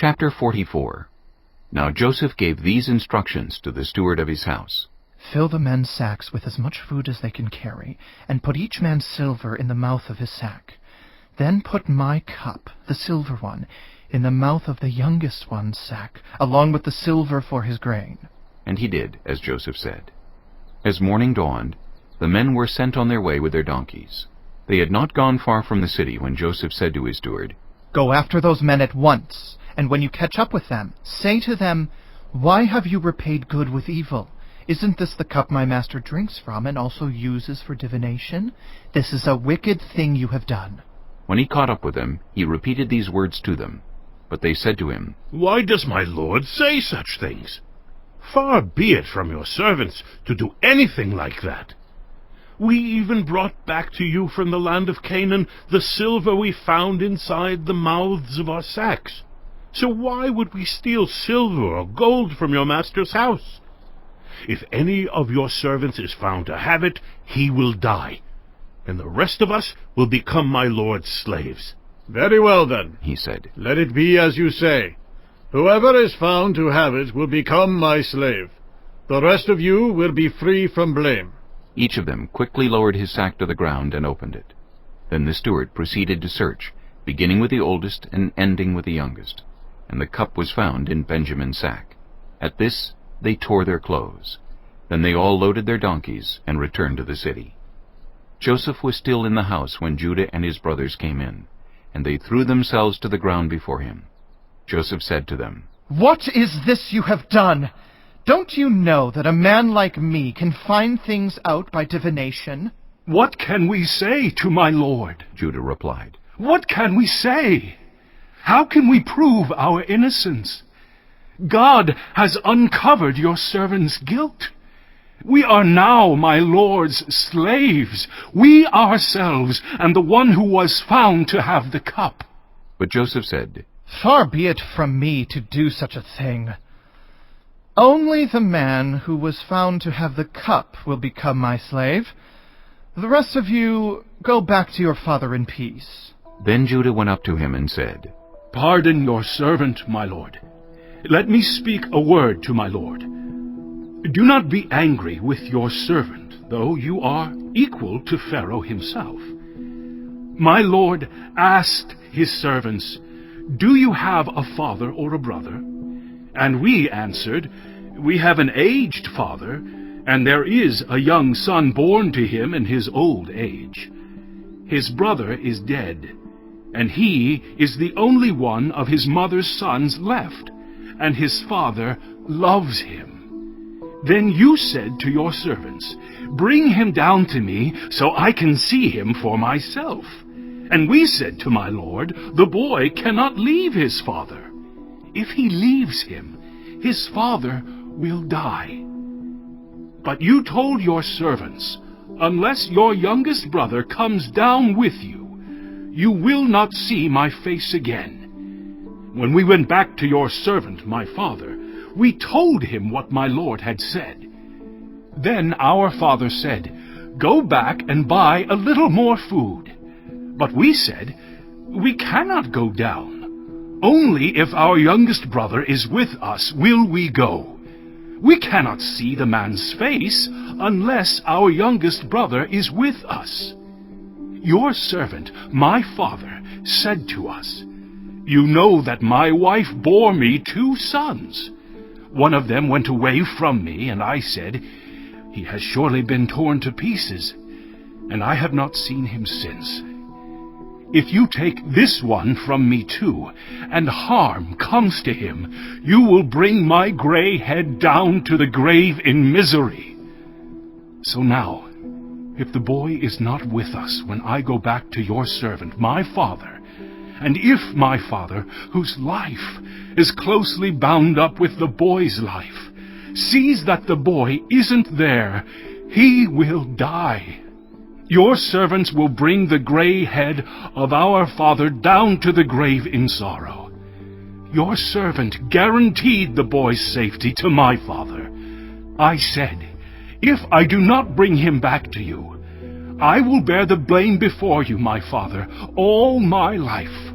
Chapter 44. Now Joseph gave these instructions to the steward of his house. Fill the men's sacks with as much food as they can carry, and put each man's silver in the mouth of his sack. Then put my cup, the silver one, in the mouth of the youngest one's sack, along with the silver for his grain. And he did as Joseph said. As morning dawned, the men were sent on their way with their donkeys. They had not gone far from the city when Joseph said to his steward, Go after those men at once, and when you catch up with them, say to them, Why have you repaid good with evil? Isn't this the cup my master drinks from and also uses for divination? This is a wicked thing you have done. When he caught up with them, he repeated these words to them. But they said to him, Why does my lord say such things? Far be it from your servants to do anything like that. We even brought back to you from the land of Canaan the silver we found inside the mouths of our sacks. So why would we steal silver or gold from your master's house? If any of your servants is found to have it, he will die, and the rest of us will become my lord's slaves. Very well, then, he said. Let it be as you say. Whoever is found to have it will become my slave. The rest of you will be free from blame. Each of them quickly lowered his sack to the ground and opened it. Then the steward proceeded to search, beginning with the oldest and ending with the youngest. And the cup was found in Benjamin's sack. At this they tore their clothes. Then they all loaded their donkeys and returned to the city. Joseph was still in the house when Judah and his brothers came in, and they threw themselves to the ground before him. Joseph said to them, What is this you have done? Don't you know that a man like me can find things out by divination? What can we say to my lord? Judah replied. What can we say? How can we prove our innocence? God has uncovered your servant's guilt. We are now my lord's slaves, we ourselves, and the one who was found to have the cup. But Joseph said, Far be it from me to do such a thing. Only the man who was found to have the cup will become my slave. The rest of you go back to your father in peace. Then Judah went up to him and said, Pardon your servant, my lord. Let me speak a word to my lord. Do not be angry with your servant, though you are equal to Pharaoh himself. My lord asked his servants, Do you have a father or a brother? And we answered, We have an aged father, and there is a young son born to him in his old age. His brother is dead, and he is the only one of his mother's sons left, and his father loves him. Then you said to your servants, Bring him down to me, so I can see him for myself. And we said to my lord, The boy cannot leave his father. If he leaves him, his father will die. But you told your servants, Unless your youngest brother comes down with you, you will not see my face again. When we went back to your servant, my father, we told him what my lord had said. Then our father said, Go back and buy a little more food. But we said, We cannot go down. Only if our youngest brother is with us will we go. We cannot see the man's face unless our youngest brother is with us. Your servant, my father, said to us, You know that my wife bore me 2 sons. One of them went away from me, and I said, He has surely been torn to pieces, and I have not seen him since. If you take this one from me too, and harm comes to him, you will bring my gray head down to the grave in misery. So now, if the boy is not with us when I go back to your servant, my father, and if my father, whose life is closely bound up with the boy's life, sees that the boy isn't there, he will die. Your servants will bring the gray head of our father down to the grave in sorrow. Your servant guaranteed the boy's safety to my father. I said, If I do not bring him back to you, I will bear the blame before you, my father, all my life.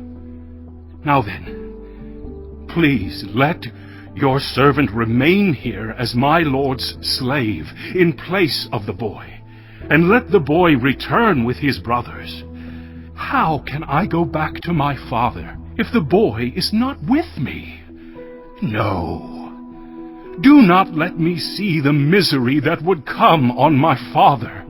Now then, Please let your servant remain here as my lord's slave in place of the boy, and let the boy return with his brothers. How can I go back to my father if the boy is not with me? No. Do not let me see the misery that would come on my father.